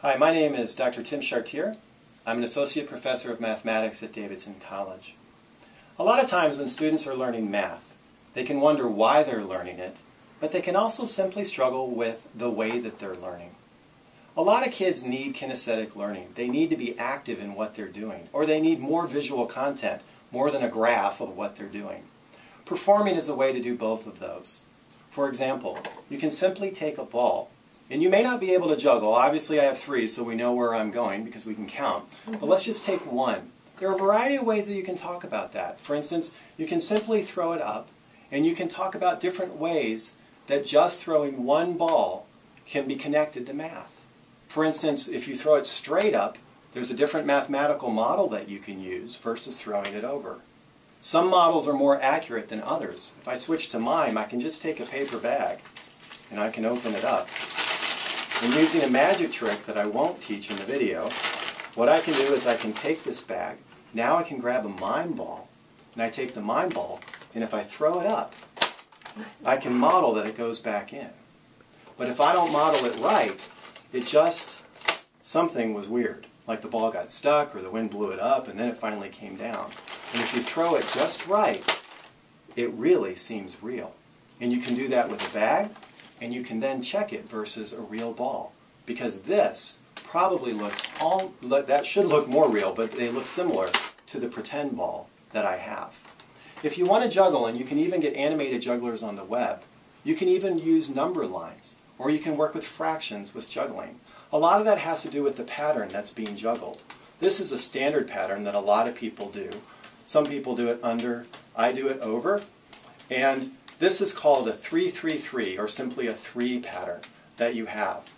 Hi, my name is Dr. Tim Chartier. I'm an associate professor of mathematics at Davidson College. A lot of times when students are learning math, they can wonder why they're learning it, but they can also simply struggle with the way that they're learning. A lot of kids need kinesthetic learning. They need to be active in what they're doing, or they need more visual content, more than a graph of what they're doing. Performing is a way to do both of those. For example, you can simply take a ball, and you may not be able to juggle. Obviously I have three, so we know where I'm going because we can count. But let's just take one. There are a variety of ways that you can talk about that. For instance, you can simply throw it up, and you can talk about different ways that just throwing one ball can be connected to math. For instance, if you throw it straight up, there's a different mathematical model that you can use versus throwing it over. Some models are more accurate than others. If I switch to mime, I can just take a paper bag and I can open it up. And using a magic trick that I won't teach in the video, what I can do is I can take this bag, now I can grab a mime ball, and I take the mime ball, and if I throw it up, I can model that it goes back in. But if I don't model it right, something was weird. Like the ball got stuck, or the wind blew it up, and then it finally came down. And if you throw it just right, it really seems real. And you can do that with a bag, and you can then check it versus a real ball. Because this probably that should look more real, but they look similar to the pretend ball that I have. If you want to juggle, and you can even get animated jugglers on the web, you can even use number lines, or you can work with fractions with juggling. A lot of that has to do with the pattern that's being juggled. This is a standard pattern that a lot of people do. Some people do it under, I do it over, and this is called a 3-3-3, or simply a 3 pattern that you have.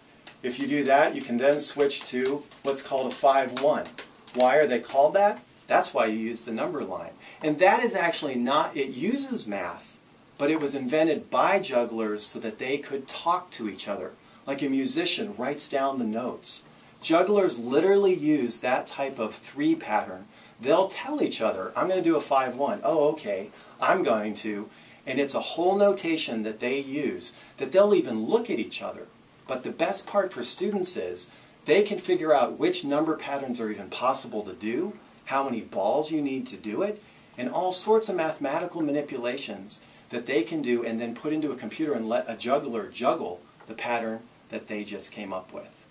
If you do that, you can then switch to what's called a 5-1. Why are they called that? That's why you use the number line. And that is actually not, it uses math, but it was invented by jugglers so that they could talk to each other. Like a musician writes down the notes. Jugglers literally use that type of 3 pattern. They'll tell each other, I'm going to do a 5-1. Oh, okay, I'm going to. And it's a whole notation that they use that they'll even look at each other. But the best part for students is they can figure out which number patterns are even possible to do, how many balls you need to do it, and all sorts of mathematical manipulations that they can do and then put into a computer and let a juggler juggle the pattern that they just came up with.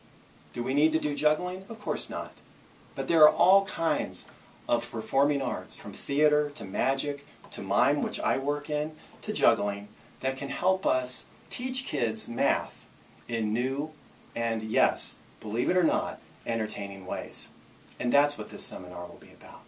Do we need to do juggling? Of course not. But there are all kinds of performing arts, from theater to magic to mime, which I work in, to juggling, that can help us teach kids math in new and, yes, believe it or not, entertaining ways. And that's what this seminar will be about.